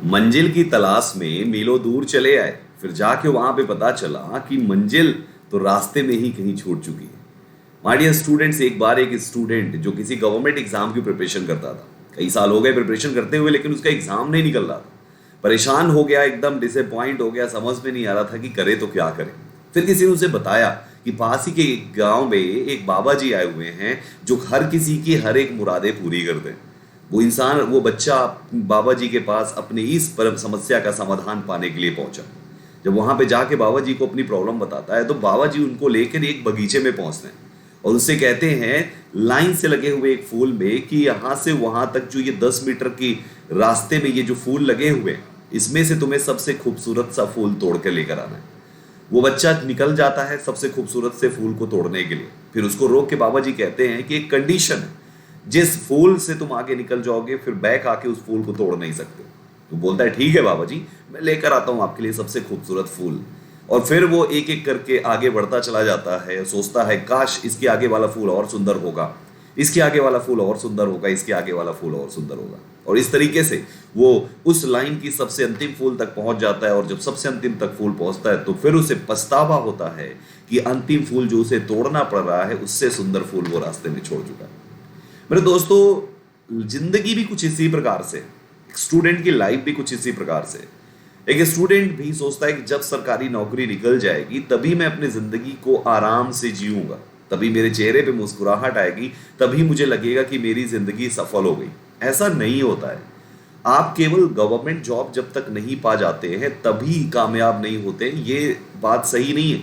मंजिल की तलाश में मीलों दूर चले आए, फिर जाके वहां पे पता चला कि मंजिल तो रास्ते में ही कहीं छूट चुकी है। माय डियर स्टूडेंट्स, एक बार एक स्टूडेंट जो किसी गवर्नमेंट एग्जाम की प्रिपरेशन करता था, कई साल हो गए प्रिपरेशन करते हुए, लेकिन उसका एग्जाम नहीं निकल रहा था। परेशान हो गया, एकदम डिसअपॉइंट हो गया, समझ में नहीं आ रहा था कि करे तो क्या करे। फिर किसी ने उसे बताया कि पास ही के एक गांव में एक बाबा जी आए हुए हैं जो हर किसी की हर एक मुरादें पूरी कर दें। वो बच्चा बाबा जी के पास अपनी इस पर समस्या का समाधान पाने के लिए पहुंचा। जब वहां पे जाके बाबा जी को अपनी प्रॉब्लम बताता है तो बाबा जी उनको लेकर एक बगीचे में पहुंचते हैं और उससे कहते हैं लाइन से लगे हुए एक फूल में कि यहाँ से वहां तक जो ये 10 मीटर की रास्ते में ये जो फूल लगे हुए हैं, इसमें से तुम्हें सबसे खूबसूरत सा फूल तोड़ के लेकर आना है। वो बच्चा निकल जाता है सबसे खूबसूरत से फूल को तोड़ने के लिए। फिर उसको रोक के बाबा जी कहते हैं कि एक कंडीशन है, जिस फूल से तुम आगे निकल जाओगे फिर बैक आके उस फूल को तोड़ नहीं सकते। तो बोलता है ठीक है बाबा जी, मैं लेकर आता हूं आपके लिए सबसे खूबसूरत फूल। और फिर वो एक एक करके आगे बढ़ता चला जाता है, सोचता है काश इसके आगे वाला फूल और सुंदर होगा, इसके आगे वाला फूल और सुंदर होगा, इसके आगे वाला फूल और सुंदर होगा। और इस तरीके से वो उस लाइन की सबसे अंतिम फूल तक पहुंच जाता है। और जब सबसे अंतिम तक फूल पहुंचता है तो फिर उसे पछतावा होता है कि अंतिम फूल जो उसे तोड़ना पड़ रहा है, उससे सुंदर फूल वो रास्ते में छोड़ चुका है। मेरे दोस्तों, जिंदगी भी कुछ इसी प्रकार से, स्टूडेंट की लाइफ भी कुछ इसी प्रकार से। एक स्टूडेंट भी सोचता है कि जब सरकारी नौकरी निकल जाएगी तभी मैं अपनी जिंदगी को आराम से जीऊंगा, तभी मेरे चेहरे पे मुस्कुराहट आएगी, तभी मुझे लगेगा कि मेरी जिंदगी सफल हो गई। ऐसा नहीं होता है। आप केवल गवर्नमेंट जॉब जब तक नहीं पा जाते हैं तभी कामयाब नहीं होते, ये बात सही नहीं है।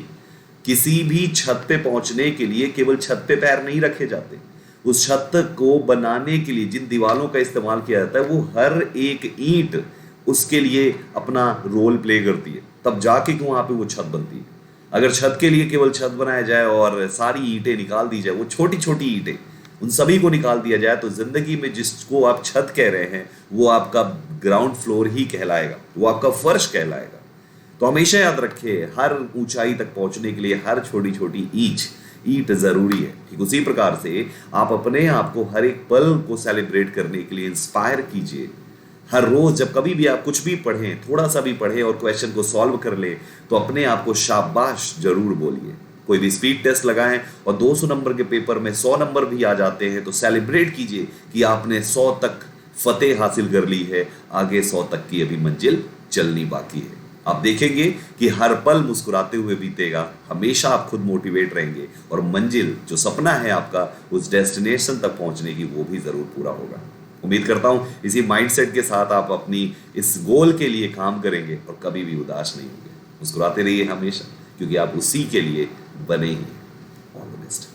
किसी भी छत पे पहुंचने के लिए केवल छत पे पैर नहीं रखे जाते। उस छत को बनाने के लिए जिन दीवारों का इस्तेमाल किया जाता है, वो हर एक ईंट उसके लिए अपना रोल प्ले करती है, तब जाके कि वहां पे वो छत बनती है। अगर छत के लिए केवल छत बनाया जाए और सारी ईंटें निकाल दी जाए, वो छोटी छोटी ईंटें, उन सभी को निकाल दिया जाए, तो जिंदगी में जिसको आप छत कह रहे हैं वो आपका ग्राउंड फ्लोर ही कहलाएगा, वो आपका फर्श कहलाएगा। तो हमेशा याद रखिए, हर ऊंचाई तक पहुंचने के लिए हर छोटी छोटी ईंट जरूरी है। ठीक उसी प्रकार से आप अपने आप को हर एक पल को सेलिब्रेट करने के लिए इंस्पायर कीजिए। हर रोज जब कभी भी आप कुछ भी पढ़ें, थोड़ा सा भी पढ़ें और क्वेश्चन को सॉल्व कर ले, तो अपने आप को शाबाश जरूर बोलिए। कोई भी स्पीड टेस्ट लगाएं और 200 नंबर के पेपर में 100 नंबर भी आ जाते हैं तो सेलिब्रेट कीजिए कि आपने 100 तक फतेह हासिल कर ली है, आगे 100 तक की अभी मंजिल चलनी बाकी है। आप देखेंगे कि हर पल मुस्कुराते हुए बीतेगा, हमेशा आप खुद मोटिवेट रहेंगे और मंजिल जो सपना है आपका उस डेस्टिनेशन तक पहुंचने की, वो भी जरूर पूरा होगा। उम्मीद करता हूं इसी माइंडसेट के साथ आप अपनी इस गोल के लिए काम करेंगे और कभी भी उदास नहीं होंगे। मुस्कुराते रहिए हमेशा, क्योंकि आप उसी के लिए बने ही हैं। All the best.